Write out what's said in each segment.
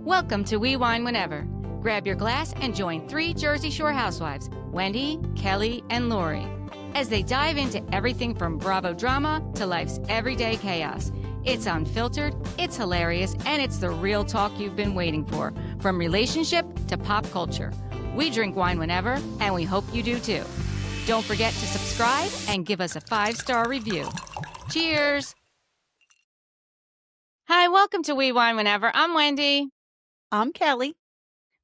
Welcome to We Wine Whenever. Grab your glass and join three Jersey Shore housewives, Wendy, Kelli, and Lori, as they dive into everything from Bravo drama to life's everyday chaos. It's unfiltered, it's hilarious, and it's the real talk you've been waiting for, from relationship to pop culture. We drink wine whenever, and we hope you do too. Don't forget to subscribe and give us a 5-star review. Cheers! Hi, welcome to We Wine Whenever. I'm Wendy. I'm Kelli.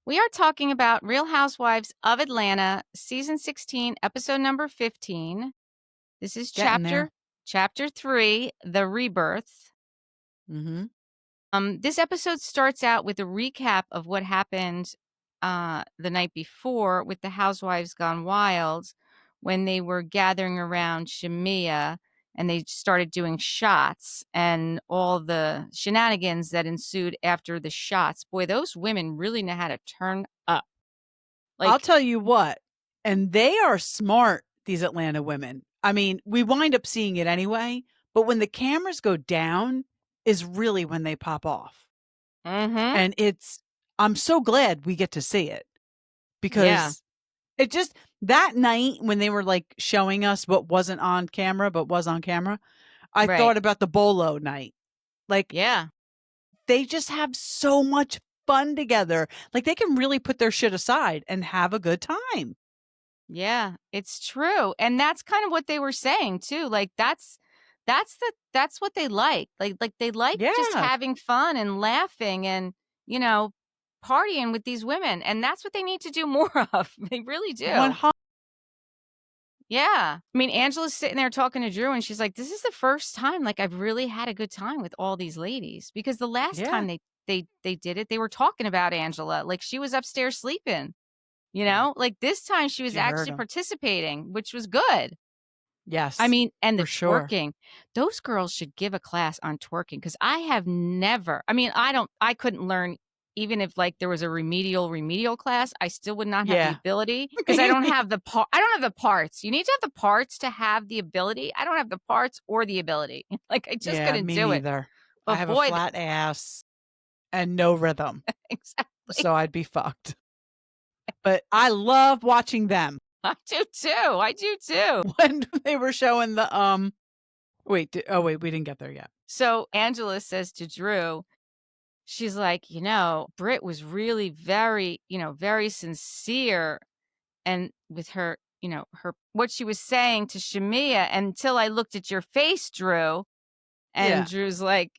We are talking about Real Housewives of Atlanta, Season 16, Episode number 15. This is chapter 3, The Rebirth. This episode starts out with a recap of what happened the night before with the Housewives Gone Wild when they were gathering around Shamea and they started doing shots and all the shenanigans that ensued after the shots. Boy, those women really know how to turn up. I'll tell you what, and they are smart, these Atlanta women. I mean, we wind up seeing it anyway, but when the cameras go down is really when they pop off. And I'm so glad we get to see it because it just, that night when they were like showing us what wasn't on camera, but was on camera, I thought about the Bolo night. Like, they just have so much fun together. Like, they can really put their shit aside and have a good time. Yeah, it's true. And that's kind of what they were saying too. Like, that's what they like. Like they like just having fun and laughing and, you know, partying with these women. And that's what they need to do more of. They really do. Yeah. I mean, Angela's sitting there talking to Drew and she's like, this is the first time like I've really had a good time with all these ladies, because the last time they did it, they were talking about Angela. Like, she was upstairs sleeping, you know, like this time she was actually participating, which was good. Yes. I mean, and the twerking, those girls should give a class on twerking, because I have never, I mean, I couldn't learn. Even if like there was a remedial class, I still would not have the ability, because I don't have the parts. You need to have the parts to have the ability. I don't have the parts or the ability. Like, I just couldn't do it. But I have a flat ass and no rhythm. Exactly. So I'd be fucked. But I love watching them. I do too. When they were showing the we didn't get there yet. So Angela says to Drew, she's like, you know, Britt was really very, you know, very sincere, and with her, you know, what she was saying to Shamea, until I looked at your face, Drew. And Drew's like,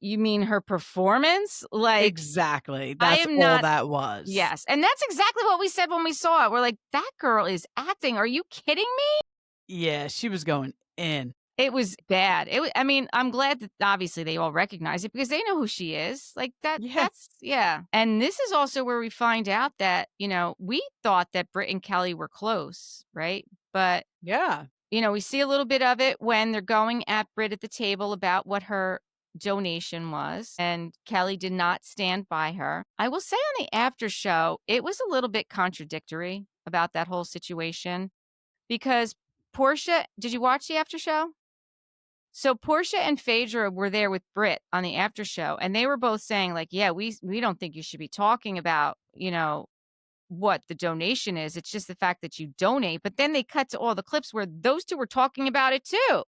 you mean her performance? Like, exactly. That's all that was. Yes. And that's exactly what we said when we saw it. We're like, that girl is acting. Are you kidding me? Yeah, she was going in. It was bad. I mean, I'm glad that obviously they all recognize it, because they know who she is. Like that. And this is also where we find out that, you know, we thought that Britt and Kelli were close, right? But you know, we see a little bit of it when they're going at Britt at the table about what her donation was, and Kelli did not stand by her. I will say on the after show, it was a little bit contradictory about that whole situation, because Porsha, did you watch the after show? So Porsha and Phaedra were there with Britt on the after show, and they were both saying like, yeah, we don't think you should be talking about, you know, what the donation is. It's just the fact that you donate. But then they cut to all the clips where those two were talking about it too.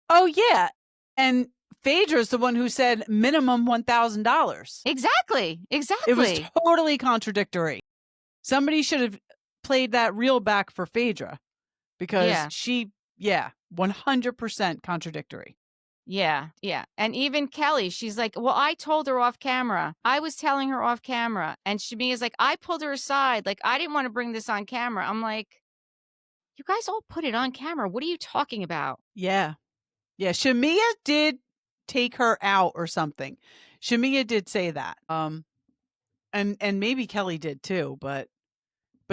Oh yeah. And Phaedra's the one who said minimum $1,000. Exactly. It was totally contradictory. Somebody should have played that reel back for Phaedra, because she 100% contradictory. Yeah. And even Kelli, she's like, well, I told her off camera. I was telling her off camera. And Shamea's like, I pulled her aside. Like, I didn't want to bring this on camera. I'm like, you guys all put it on camera. What are you talking about? Yeah. Shamea did take her out or something. Shamea did say that. And maybe Kelli did too, but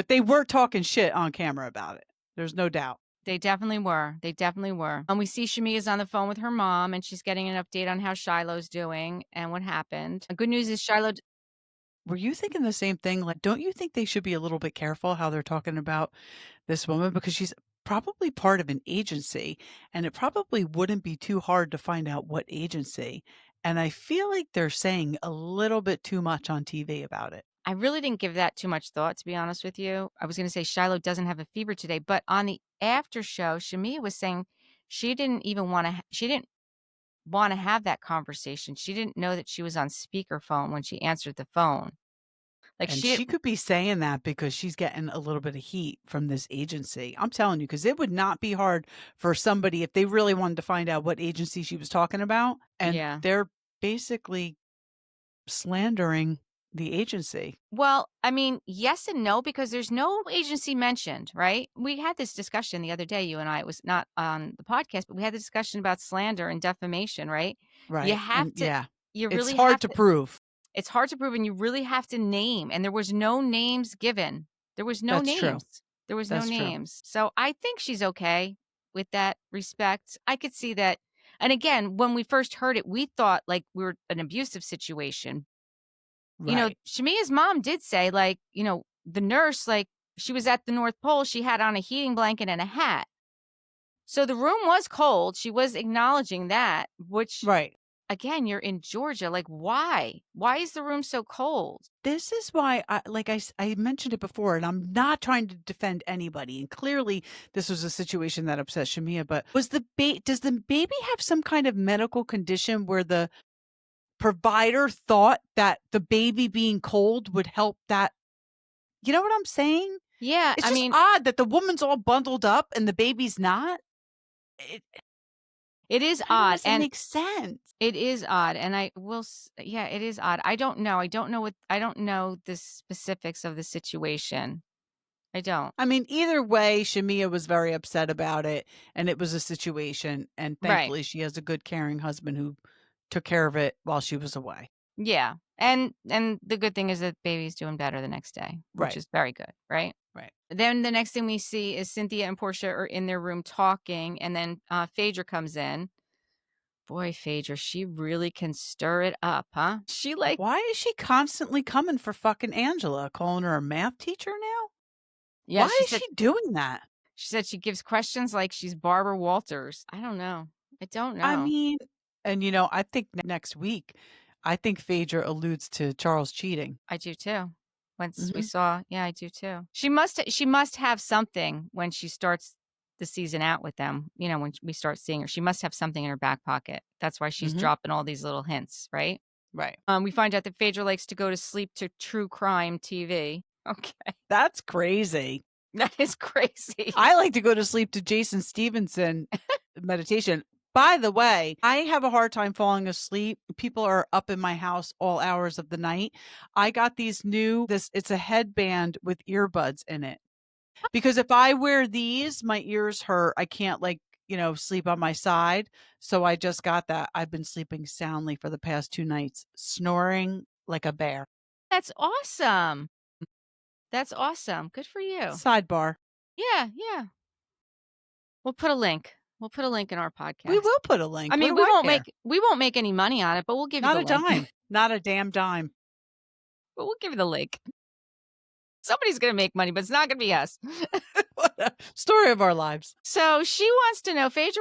they were talking shit on camera about it. There's no doubt. They definitely were. And we see Shamea's on the phone with her mom, and she's getting an update on how Shiloh's doing and what happened. The good news is Shiloh. Were you thinking the same thing? Like, don't you think they should be a little bit careful how they're talking about this woman? Because she's probably part of an agency, and it probably wouldn't be too hard to find out what agency. And I feel like they're saying a little bit too much on TV about it. I really didn't give that too much thought, to be honest with you. I was gonna say Shiloh doesn't have a fever today, but on the after show, Shamea was saying she didn't wanna have that conversation. She didn't know that she was on speakerphone when she answered the phone. Like, And she she didn't. could be saying that because she's getting a little bit of heat from this agency. I'm telling you, because it would not be hard for somebody if they really wanted to find out what agency she was talking about. And Yeah. they're basically slandering the agency. Well, I mean, yes and no, because there's no agency mentioned, right? We had this discussion the other day, you and I. It was not on the podcast, but we had the discussion about slander and defamation, right? You Right. have And to yeah, you it's really hard have to to prove. it's hard to prove, and you really have to name, and there was no names given. There was no That's true. names. There was no That's true. names. So I think she's okay with that respect. I could see that. And again, when we first heard it, we thought like we were an abusive situation. Right. Shamea's mom did say, like, the nurse, like, she was at the North Pole, she had on a heating blanket and a hat. So the room was cold. She was acknowledging that, which, Right. again, you're in Georgia. Like, why? Why is the room so cold? This is why I mentioned it before, and I'm not trying to defend anybody. And clearly this was a situation that upset Shamea, but does the baby have some kind of medical condition where the provider thought that the baby being cold would help that? You know what I'm saying? Yeah, It's I just mean, odd that the woman's all bundled up and the baby's not. It it is kind of odd, doesn't and make sense. it is odd, and yeah, it is odd. I don't know. I don't know the specifics of the situation. I don't. I mean, either way, Shamea was very upset about it, and it was a situation, and Right. thankfully she has a good caring husband who took care of it while she was away. Yeah. And the good thing is that baby's doing better the next day, which Right. is very good, right? Right. Then the next thing we see is Cynthia and Porsha are in their room talking, and then Phaedra comes in. Boy, Phaedra, she really can stir it up, huh? She like, Why is she constantly coming for fucking Angela, calling her a math teacher now? yeah, Why is she doing that? she said she gives questions like she's Barbara Walters. I don't know. I don't I know. mean, and I think next week, I think Phaedra alludes to Charles cheating. I do too. Once we Mhm. saw, yeah, I do too. She must have something when she starts the season out with them. When we start seeing her, she must have something in her back pocket. That's why she's Mhm. dropping all these little hints, right? Right. We find out that Phaedra likes to go to sleep to true crime TV. Okay, That's crazy. that is crazy. I like to go to sleep to Jason Stevenson meditation. By the way, I have a hard time falling asleep. People are up in my house all hours of the night. I got it's a headband with earbuds in it. Because if I wear these, my ears hurt. I can't sleep on my side. So I just got that. I've been sleeping soundly for the past 2 nights, snoring like a bear. That's awesome. That's awesome. Good for you. Sidebar. Yeah, yeah. We'll put a link. We'll put a link in our We podcast. will put a I link. What mean, do I care? we won't make any money on it, but we'll give you Not the a link. dime. Not a damn dime. But we'll give you the link. Somebody's gonna make money, but it's not gonna be us. What a story of our lives. So Phaedra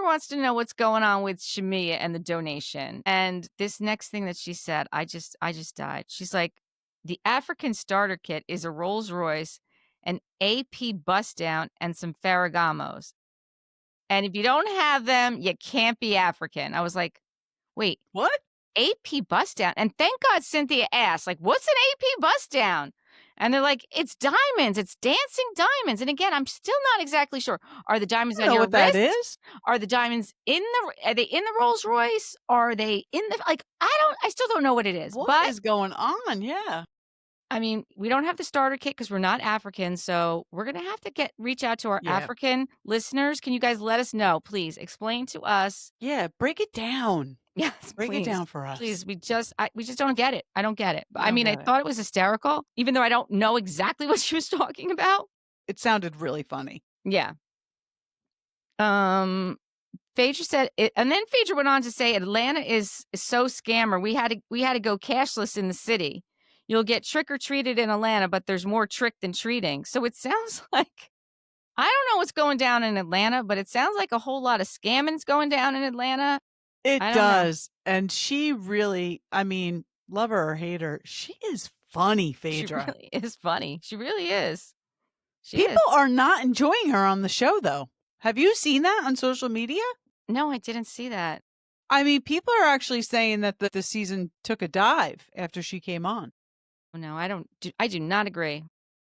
wants to know what's going on with Shamea and the donation. And this next thing that she said, I just died. She's like, the African starter kit is a Rolls Royce, an AP bust down, and some Ferragamos. And if you don't have them, you can't be African. I was like, wait, What? AP bust down? And thank God Cynthia asked, like, what's an AP bust down? And they're like, it's diamonds. It's dancing diamonds. And again, I'm still not exactly sure. Are the diamonds I on don't know your what that wrist? is. Are the diamonds are they in the Rolls Royce? Are they in the, like, I still don't know what it is. What But is going on? Yeah. I mean, we don't have the starter kit because we're not African. So we're going to have to reach out to our Yeah. African listeners. Can you guys let us know? Please explain to us. Yeah. Break it down. Yes, Break it please. down for us. Please, we just don't get it. I don't get it. I I don't mean, I get it. thought it was hysterical, even though I don't know exactly what she was talking about. It sounded really funny. Yeah. Phaedra said it, and then Phaedra went on to say Atlanta is so scammer. We had to go cashless in the city. You'll get trick or treated in Atlanta, but there's more trick than treating. So it sounds like I don't know what's going down in Atlanta, but it sounds like a whole lot of scamming's going down in Atlanta. It I don't know. does, and she really I mean, love her or hate her, she is funny, She Phaedra. really is funny. She really is. She is. People are not enjoying her on the show, though. Have you seen that on social media? No, I didn't see that. I mean, people are actually saying that the season took a dive after she came on. Oh, no, I do not agree.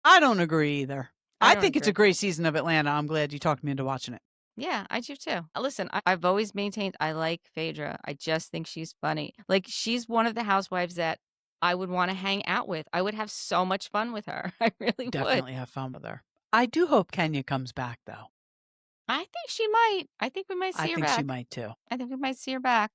I don't agree either. I I don't think it's a agree. great season of Atlanta. I'm glad you talked me into watching it. Yeah, I do too. Listen, I've always maintained I like Phaedra. I just think she's funny. Like, she's one of the housewives that I would wanna hang out with. I would have so much fun with her. I really would. Definitely have fun with her. I do hope Kenya comes back, though. I think she might. I think we might I see her think she back. might too. I think we might see her back.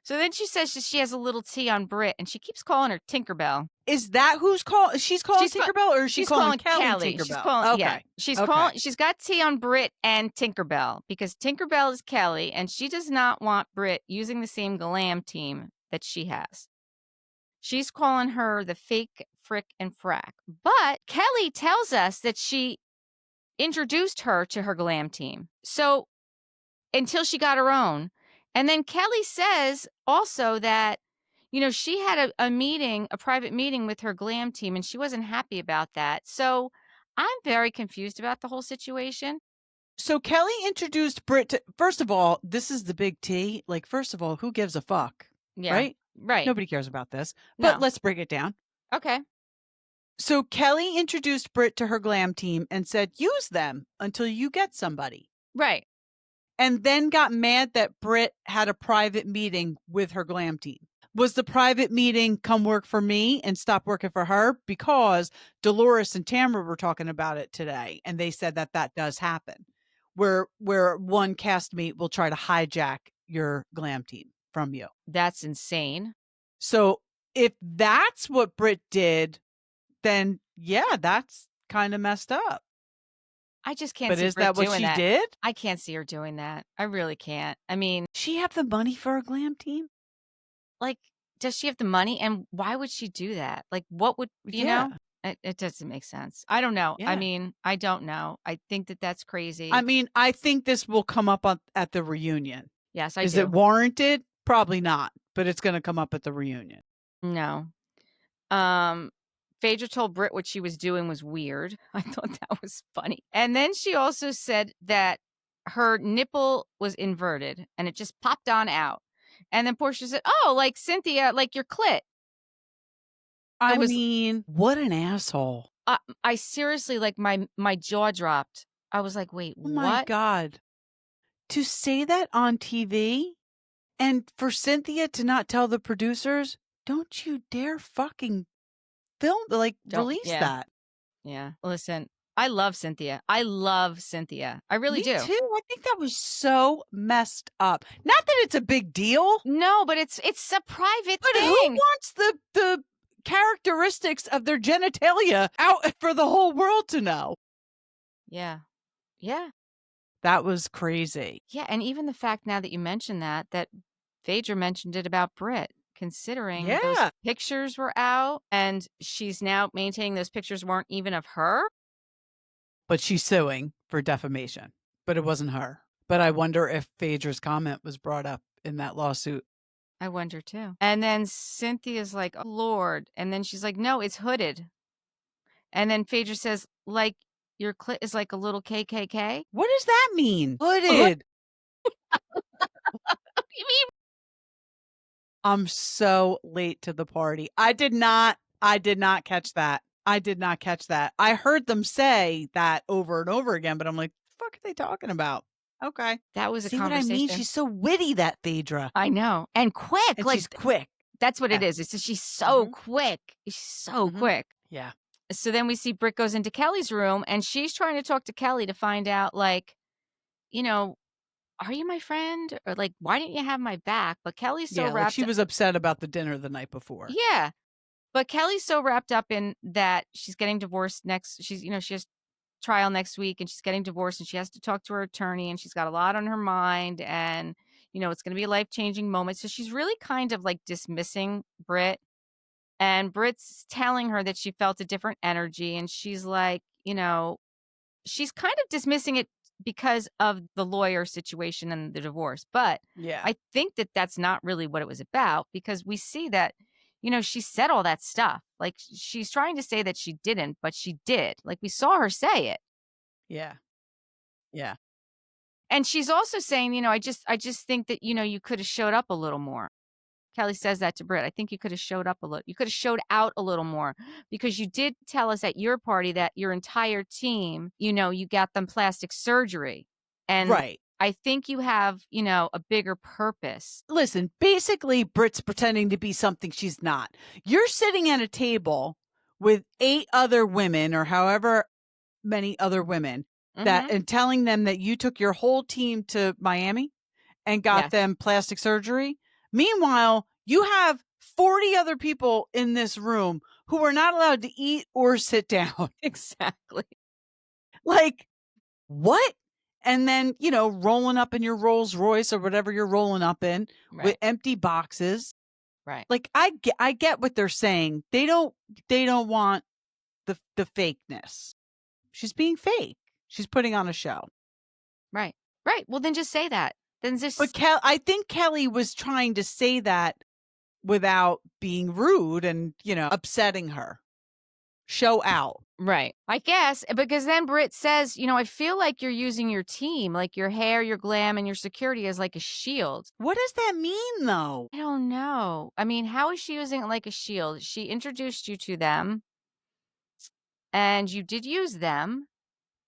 So then she says that she has a little tea on Brit, and she keeps calling her Tinkerbell. Is that she's calling She's Tinkerbell, or is she she's calling calling Kelly Kelly. She's Tinkerbell? calling yeah. Okay. Okay. She's got tea on Brit and Tinkerbell because Tinkerbell is Kelly, and she does not want Brit using the same glam team that she has. She's calling her the fake frick and frack. But Kelly tells us that she introduced her to her glam team. So until she got her own. And then Kelly says also that, she had a meeting, a private meeting with her glam team, and she wasn't happy about that. So I'm very confused about the whole situation. So Kelly introduced Britt to first of all, this is the big T. Like, first of all, who gives a fuck? Yeah. Right? Right. Nobody cares about this. But No. let's break it down. Okay. So Kelly introduced Britt to her glam team and said, use them until you get somebody. Right. And then got mad that Britt had a private meeting with her glam team. Was the private meeting come work for me and stop working for her? Because Dolores and Tamara were talking about it today, and they said that that does happen, where one castmate will try to hijack your glam team from you. That's insane. So if that's what Britt did, then yeah, that's kind of messed up. I just can't But see is Brit that what doing she that. did? I can't see her doing that. I really can't. I mean, She have the money for a glam team? like, does she have the money? And why would she do that? Like, what would, Yeah, It doesn't make sense. I don't know. I yeah. mean, I don't know. I think that that's I crazy. mean, I think this will come up at the reunion. Yes, I Is it do. warranted? Probably not, but it's gonna come up at the reunion. No. Um, Phaedra told Britt what she was doing was weird. I thought that was funny. And then she also said that her nipple was inverted and it just popped on out. And then Porsha said, "Oh, like Cynthia, like your clit." It I was mean, what an asshole. I seriously, like, my jaw dropped. I was like, "Wait, Oh my what?" god. To say that on TV and for Cynthia to not tell the producers, "Don't you dare fucking film like, Don't release yeah. that." Yeah. Listen, I love Cynthia. I love Cynthia. I really Me do. too. I think that was so messed up. Not that it's a big deal, No, but it's a private but who thing. wants the characteristics of their genitalia out for the whole world to know? Yeah. Yeah. That was crazy. Yeah, and even the fact now that you mentioned that Phaedra mentioned it about Brit, considering those Yeah. pictures were out and she's now maintaining those pictures weren't even of her. But she's suing for defamation, but it wasn't her. But I wonder if Phaedra's comment was brought up in that lawsuit. I wonder too. And then Cynthia's like, "Oh, Lord." And then she's like, "No, it's hooded." And then Phaedra says, "Like your clit is like a little KKK?" What does that mean? What Hooded. do you mean? I'm so late to the party. I did not catch that. I did not catch that. I heard them say that over and over again, but I'm like, the fuck are they talking about? Okay. That was a See what I mean? conversation. She's so witty, that Phaedra. I know. And quick, And like she's quick. that's what it Yeah. is. It's just she's so Mhm. quick. She's so Mhm. quick. Yeah. So then we see Britt goes into Kelly's room and she's trying to talk to Kelly to find out, like, you know, are you my friend? Or like, why didn't you have my back? But Kelly's so Yeah, like wrapped she up. was upset about the dinner the night before. Yeah. But Kelly's so wrapped up in that she's getting divorced she has trial next week and she's getting divorced and she has to talk to her attorney and she's got a lot on her mind and, it's going to be a life-changing moment. So she's really kind of like dismissing Britt. And Britt's telling her that she felt a different energy, and she's like, she's kind of dismissing it because of the lawyer situation and the divorce. But Yeah. I think that that's not really what it was about because we see that, she said all that stuff. Like she's trying to say that she didn't, but she did. Like we saw her say it. Yeah. Yeah. And she's also saying, I just think that, you could have showed up a little more. Kelli says that to Britt. I think you could have showed up a little. You could have showed out a little more because you did tell us at your party that your entire team, you got them plastic surgery. And Right. I think you have, a bigger purpose. Listen, basically, Britt's pretending to be something she's not. You're sitting at a table with 8 other women or however many other women Mhm. and telling them that you took your whole team to Miami and got Yes. them plastic surgery. Meanwhile, you have 40 other people in this room who are not allowed to eat or sit down. Exactly. Like, what? And then, rolling up in your Rolls Royce or whatever you're rolling up in with Right. empty boxes. Right. Like I get what they're saying. They don't want the fakeness. She's being fake. She's putting on a show. Right. Right. Well, then just say that. Then But just I think Kelli was trying to say that without being rude and, upsetting her. Show out. right. I guess because then Britt says, I feel like you're using your team, like your hair, your glam, and your security as like a shield. What does that mean though? I don't know. I mean, how is she using it like a shield? She introduced you to them and you did use them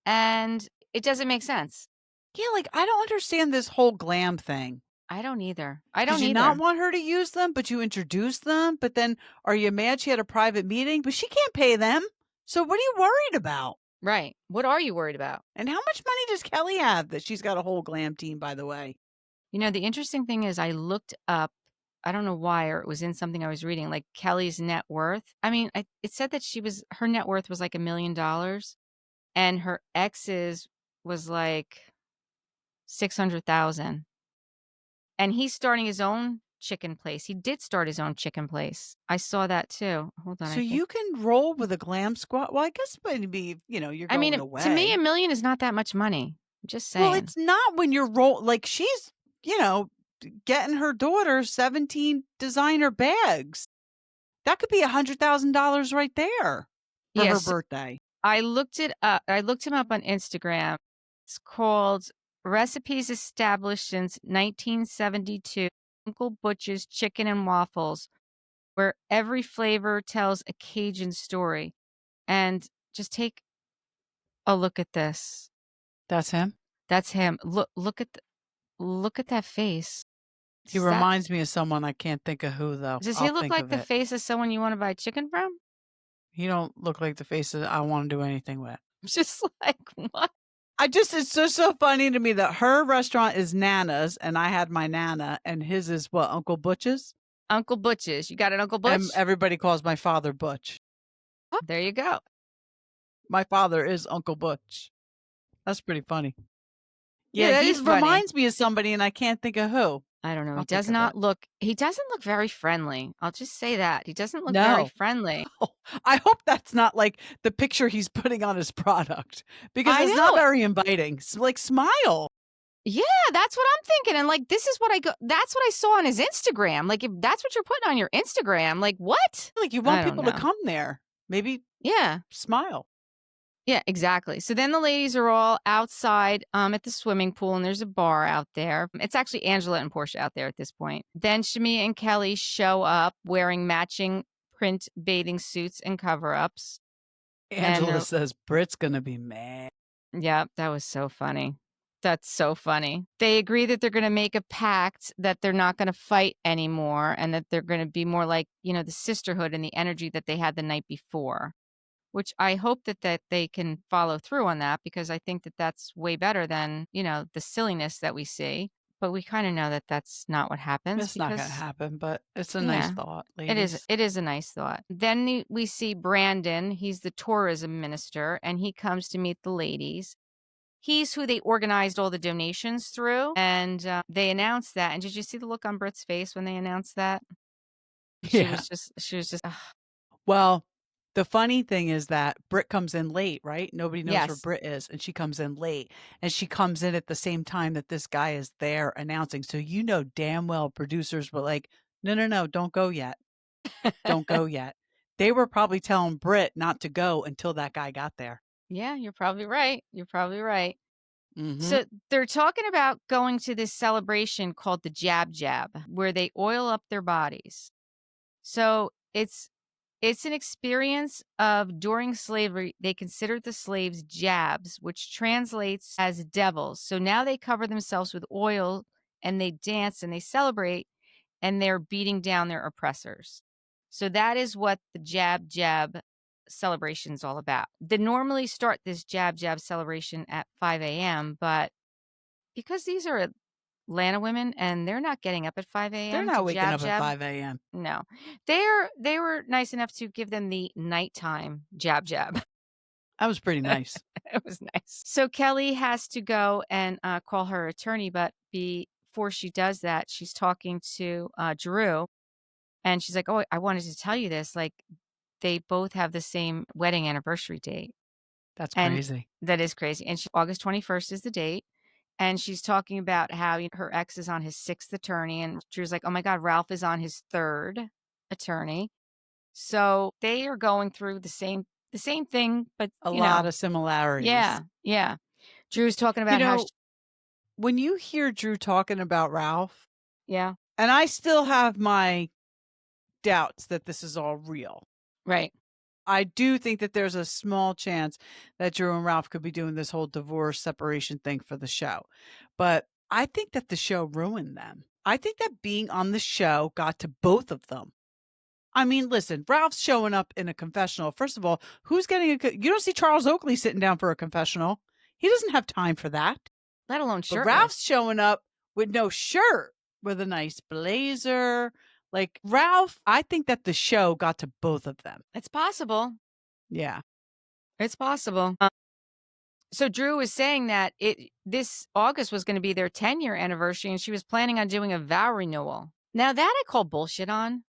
and it doesn't make sense. Yeah, like I don't understand this whole glam thing. I don't either. I Did don't you not either. want her to use them, but you introduced them? But then are you mad she had a private meeting? But she can't pay them. So what are you worried about? Right. What are you worried about? And how much money does Kelli have that she's got a whole glam team, by the way? The interesting thing is I looked up, I don't know why, or it was in something I was reading, like Kelly's net worth. I mean, it said that her net worth was like $1 million and her ex's was like 600,000. And he's starting his own chicken place. He did start his own chicken place. I saw that too. Hold on, So I think. you can roll with a glam squad. Well, I guess maybe, you're I mean, going to me, away. 1 million is not that much money. Just Well, saying. it's not when you're like she's, getting her daughter 17 designer bags. That could be $100,000 right there for her Yes, birthday. I looked it up. I looked him up on Instagram. It's called Recipes Established Since 1972. Uncle Butch's Chicken and Waffles, where every flavor tells a Cajun story. And just take a look at this. That's him. That's him. Look at that face. He Does that reminds me of someone. I can't think of who though. does he I'll look think like of the it. face of someone you want to buy chicken from? He don't look like the faces I want to do anything with. Just like what? It's so funny to me that her restaurant is Nana's and I had my Nana and his is what, Uncle Butch's? Uncle Butch's. You got an Uncle And Butch? everybody calls my father Butch. Oh, there you go. My father is Uncle Butch. That's pretty funny. Yeah, Yeah, that he is funny. reminds me of somebody and I can't think of who. I don't know. I'll think of it. He doesn't look very friendly. I'll just say that. He doesn't look very No. friendly. I hope that's not like the picture he's putting on his product because I it's not know. very inviting. Like smile. Yeah, that's what I'm thinking. And like that's what I saw on his Instagram. Like if that's what you're putting on your Instagram, like what? Like you I want don't people to know. come there. Maybe Yeah. smile. Yeah, exactly. So then the ladies are all outside at the swimming pool and there's a bar out there. It's actually Angela and Porsha out there at this point. Then Shamea and Kelli show up wearing matching print bathing suits and cover-ups. And Angela says Britt's going to be mad. yeah, that was so funny. That's so funny. They agree that they're going to make a pact that they're not going to fight anymore and that they're going to be more like, the sisterhood and the energy that they had the night before. Which I hope that they can follow through on that because I think that that's way better than, the silliness that we see. But we kind of know that that's not what happens It's not going to because, happen, but it's a nice yeah, thought, it is. ladies. It is a nice thought. Then we see Brandon. He's the tourism minister, and he comes to meet the ladies. He's who they organized all the donations through, and they announced that. And did you see the look on Britt's face when they announced that? Yeah. She was just. Well, The funny thing is that Britt comes in late, right? Nobody knows where Yes. Britt is, and she comes in late, and she comes in at the same time that this guy is there announcing, so you know damn well producers were like, "No, no, no, don't go yet. Don't go yet." They were probably telling Britt not to go until that guy got there. Yeah, you're probably right. You're probably right. Mhm. So they're talking about going to this celebration called the Jab Jab, where they oil up their bodies. So it's an experience of during slavery, they considered the slaves jabs, which translates as devils. So now they cover themselves with oil and they dance and they celebrate and they're beating down their oppressors. So that is what the Jab Jab celebration is all about. They normally start this Jab Jab celebration at 5 a.m., but because these are Atlanta women and they're not getting up at 5 They're a.m. to not waking jab up at jab. 5 a.m. No. They were nice enough to give them the nighttime jab jab. That was pretty nice. It was nice. So Kelly has to go and, call her attorney, but before she does that, she's talking to, Drew, and she's like, "Oh, I wanted to tell you this, like, they both have the same wedding anniversary date." That's And crazy. that is crazy, and August 21st is the date, and she's talking about how her ex is on his 6th attorney, and Drew's like, "Oh my god, Ralph is on his 3rd attorney." So, they are going through the same thing, but, A lot of similarities. yeah, yeah. Drew's talking You about how sh know, when you hear Drew talking about Ralph, yeah, and I still have my doubts that this is all real. right. I do think that there's a small chance that Drew and Ralph could be doing this whole divorce separation thing for the show. But I think that the show ruined them. I think that being on the show got to both of them. I mean, listen, Ralph's showing up in a confessional. First of all, who's getting you don't see Charles Oakley sitting down for a confessional. He doesn't have time for that. Let alone But Ralph's shirtless. showing up with no shirt, with a nice blazer. Like Ralph, I think that the show got to both of them. It's possible. Yeah. It's possible. So Drew was saying that this August was gonna be their 10-year anniversary, and she was planning on doing a vow renewal. Now that I call bullshit on,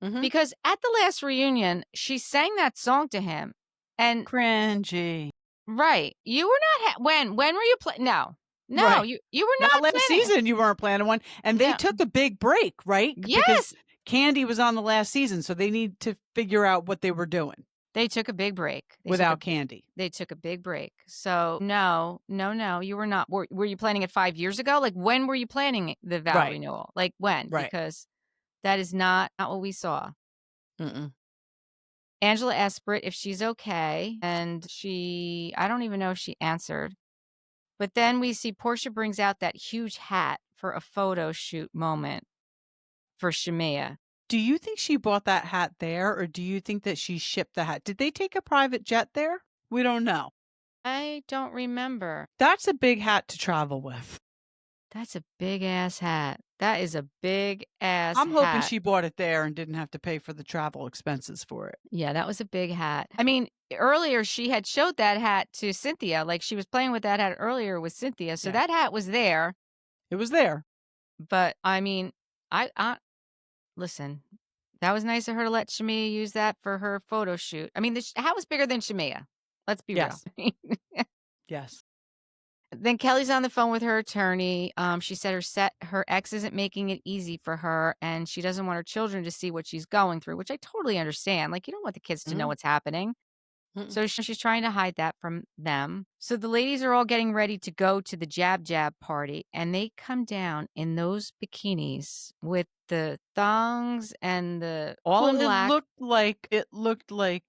Mhm. because at the last reunion, she sang that song to him, and Cringy. right, you were not when were you no. No, Right. you were Not not last planning season, you weren't planning one, and they no. took a big break, right? Because Yes! Candy was on the last season, so they need to figure out what they were doing They took a big break. without Candy. They took a big break. So, no, no, no, you were not. Were you planning it 5 years ago? Like, when were you planning the vow Right, renewal? Like, when? right. Because that is not what we saw. Mm-mm. Angela asked Britt if she's okay, and I don't even know if she answered. But then we see Porsha brings out that huge hat for a photo shoot moment for Shamea. Do you think she bought that hat there, or do you think that she shipped the hat? Did they take a private jet there? We don't know. I don't remember. That's a big hat to travel with. That's a big ass hat. That is a big ass I'm hoping hat. she bought it there and didn't have to pay for the travel expenses for it. Yeah, that was a big hat. I mean, earlier she had showed that hat to Cynthia, like, she was playing with that hat earlier with Cynthia, so Yeah, that hat was there, it was there. but, I mean, I listen, that was nice of her to let Shamea use that for her photo shoot. I mean, the hat was bigger than Shamea. Let's be real. Yes, yes. Then Kelly's on the phone with her attorney. She said her ex isn't making it easy for her, and she doesn't want her children to see what she's going through, which I totally understand. Like, you don't want the kids to know Mhm, what's happening. mm-mm. So she's trying to hide that from them. So the ladies are all getting ready to go to the Jab Jab party, and they come down in those bikinis with the thongs and the all Well, in black. it looked like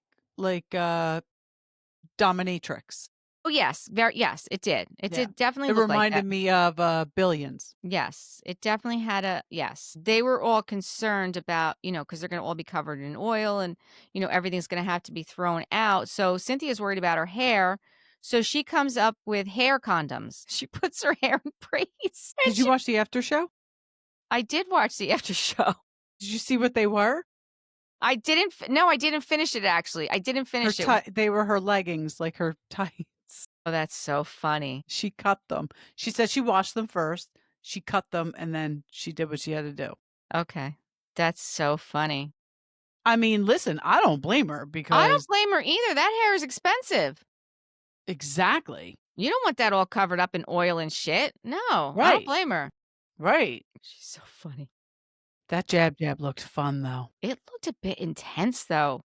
dominatrix. Oh, yes, yes, it did. It Yeah. did definitely It look like that. reminded me of, Billions. Yes, it definitely had a yes. They were all concerned about, because they're going to all be covered in oil and, everything's going to have to be thrown out. So Cynthia's worried about her hair. So she comes up with hair condoms. She puts her hair in braids. And Did you watch the after show? I did watch the after show. Did you see what they were? I didn't, no, I didn't finish it actually. I didn't Her finish it. they were her leggings, like her tights. Oh, that's so funny. She cut them. She said she washed them first, she cut them, and then she did what she had to do. Okay. That's so funny. I mean, listen, I don't blame her I don't because blame her either. That hair is expensive. exactly. You don't want that all covered up in oil and shit. No, I don't Right. blame her. Right. She's so funny. That jab looked fun though. It looked a bit intense, though.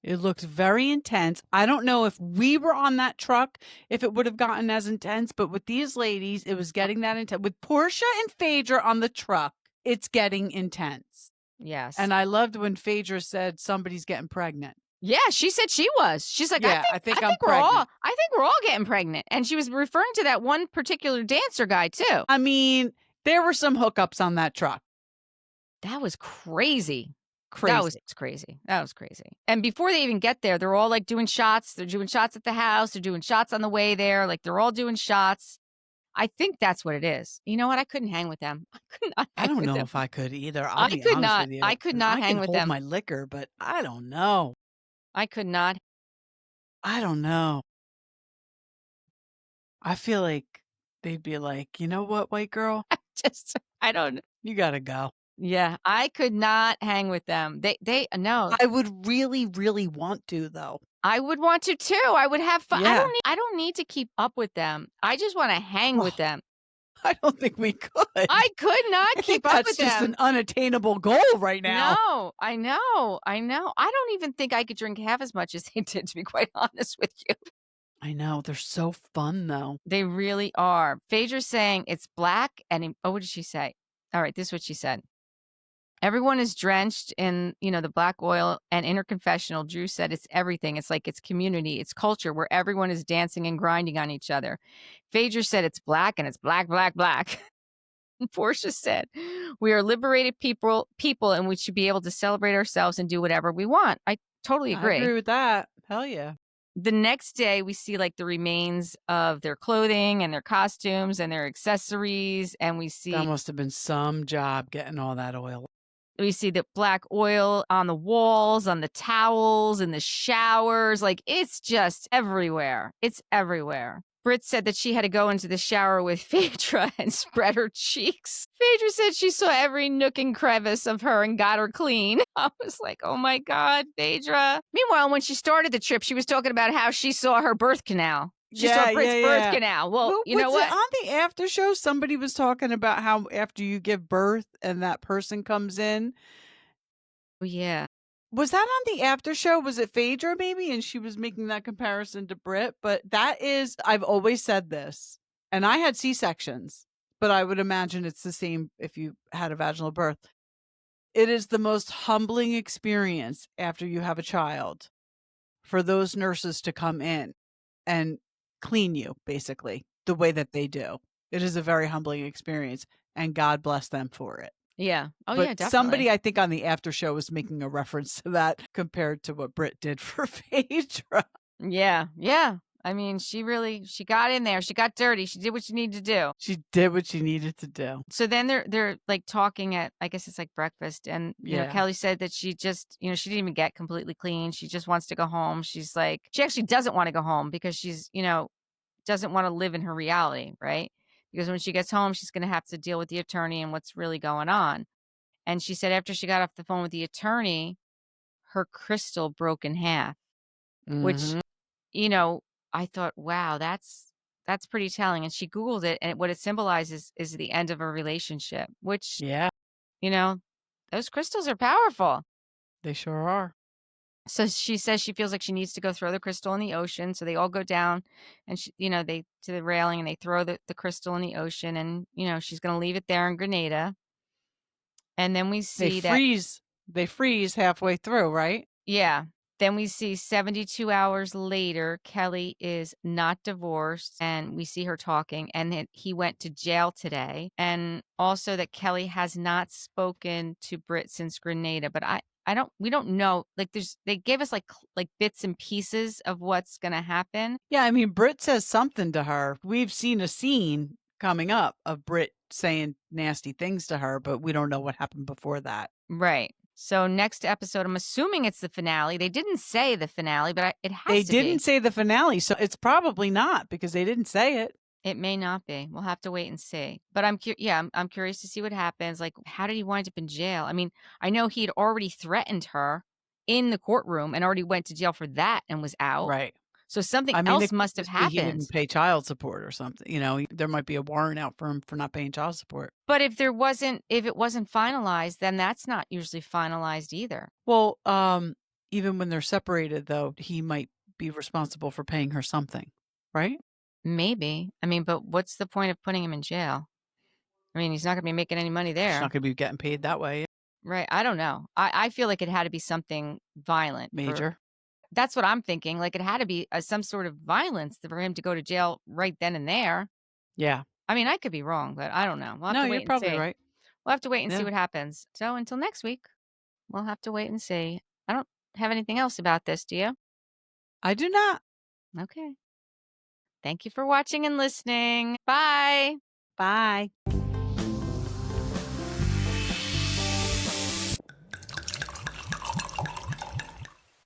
It looked very intense. I don't know if we were on that truck, if it would have gotten as intense, but with these ladies, it was getting that intense. With Porsha and Phaedra on the truck, it's getting intense. Yes. And I loved when Phaedra said somebody's getting pregnant. Yeah, she said she was. She's like, Yeah, I think I'm pregnant. I think we're all getting pregnant. And she was referring to that one particular dancer guy too. I mean, there were some hookups on that truck. That was crazy. That was Crazy. crazy. That was crazy. And before they even get there, they're all like doing shots. They're doing shots at the house. They're doing shots on the way there. Like they're all doing shots. I think that's what it is. You know what? I couldn't hang with them. I could not I hang don't with know them. if I could either. I'll I be could honest not. with you. I could not I can hang with hold them. my liquor, but I don't know. I could not. I don't know. I feel like they'd be like, "You know what, white girl? Just I don't. You gotta go." Yeah, I could not hang with them. They no. I would really, really want to, though. I would want to too. I would have fun. Yeah. I don't need to keep up with them. I just want to hang with Well, them. I don't think we could. I could not I think keep up that's with just an them. unattainable goal right now. No, I know. I know. I don't even think I could drink half as much as they did, to be quite honest with you. I know. They're so fun, though. They really are. Phaedra's saying it's black and oh, what did she say? All right, this is what she said. Everyone is drenched in, the black oil, and in her confessional, Drew said it's everything. It's like it's community, it's culture where everyone is dancing and grinding on each other. Phaedra said it's black and it's black, black, black. Porsha said, we are liberated people, and we should be able to celebrate ourselves and do whatever we want. I totally I agree agree. with that. Hell yeah. The next day, we see like the remains of their clothing and their costumes and their accessories, and we That see must have been some job getting all that oil. the black oil on the walls, on the towels, in the showers. Like it's just everywhere. It's everywhere. Britt said that she had to go into the shower with Phaedra and spread her cheeks. Phaedra said she saw every nook and crevice of her and got her clean. I was like, oh my God, Phaedra. Meanwhile, when she started the trip, she was talking about how she saw her birth canal. She saw Britt's birth canal. Well, you know was it what? on the after show, somebody was talking about how after you give birth and that person comes in. Oh, yeah. Was that on the after show? Was it Phaedra maybe? And she was making that comparison to Britt. But that is, I've always said this, and I had C-sections, but I would imagine it's the same if you had a vaginal birth. It is the most humbling experience after you have a child for those nurses to come in and clean you, basically, the way that they do. It is a very humbling experience, and God bless them for it. Yeah. Oh, But yeah, definitely. somebody, I think, on the after show was making a reference to that compared to what Britt did for Phaedra. Yeah. Yeah. I mean, she got in there. She got dirty. She did what she needed to do. She did what she needed to do. So then they're like talking at, I guess it's like breakfast. And, Kelli said that she just, she didn't even get completely clean. She just wants to go home. She's like, she actually doesn't want to go home because she's, doesn't want to live in her reality. Right. Because when she gets home, she's going to have to deal with the attorney and what's really going on. And she said after she got off the phone with the attorney, her crystal broke in half, which, I thought, wow, that's pretty telling. And she Googled it, and what it symbolizes is the end of a relationship, which, Yeah, those crystals are powerful. they sure are. So she says she feels like she needs to go throw the crystal in the ocean. So they all go down and, they to the railing and they throw the crystal in the ocean. And, she's going to leave it there in Grenada. And then we see They freeze halfway through, right? Yeah. Then we see 72 hours later, Kelli is not divorced, and we see her talking, and that he went to jail today. And also that Kelli has not spoken to Britt since Grenada, but we don't know. Like they gave us like bits and pieces of what's going to happen. Yeah, I mean, Britt says something to her. We've seen a scene coming up of Britt saying nasty things to her, but we don't know what happened before that. Right. So next episode, I'm assuming it's the finale. They didn't say the finale, but it has to be. They didn't say the finale, so it's probably not because they didn't say it. It may not be. We'll have to wait and see. But I'm curious to see what happens. Like, how did he wind up in jail? I mean, I know he'd already threatened her in the courtroom and already went to jail for that and was out. Right. So something I mean, it else could must have just be he happened. didn't pay child support or something, there might be a warrant out for him for not paying child support. But if it wasn't finalized, then that's not usually finalized either. Well, even when they're separated, though, he might be responsible for paying her something, right? Maybe. I mean, but what's the point of putting him in jail? I mean, he's not gonna be making any money She's not there. gonna be getting paid that way. Right, I don't know. I feel like it had to be something violent for Major. that's what I'm thinking, like, it had to be, some sort of violence for him to go to jail right then and there. Yeah. I mean, I could be wrong, but I don't know. We'll have No, to you're wait and probably see. right. We'll have to wait and see Yeah. what happens. So until next week, we'll have to wait and see. I don't have anything else about this, do you? I do not. Okay. Thank you for watching and listening. Bye. Bye.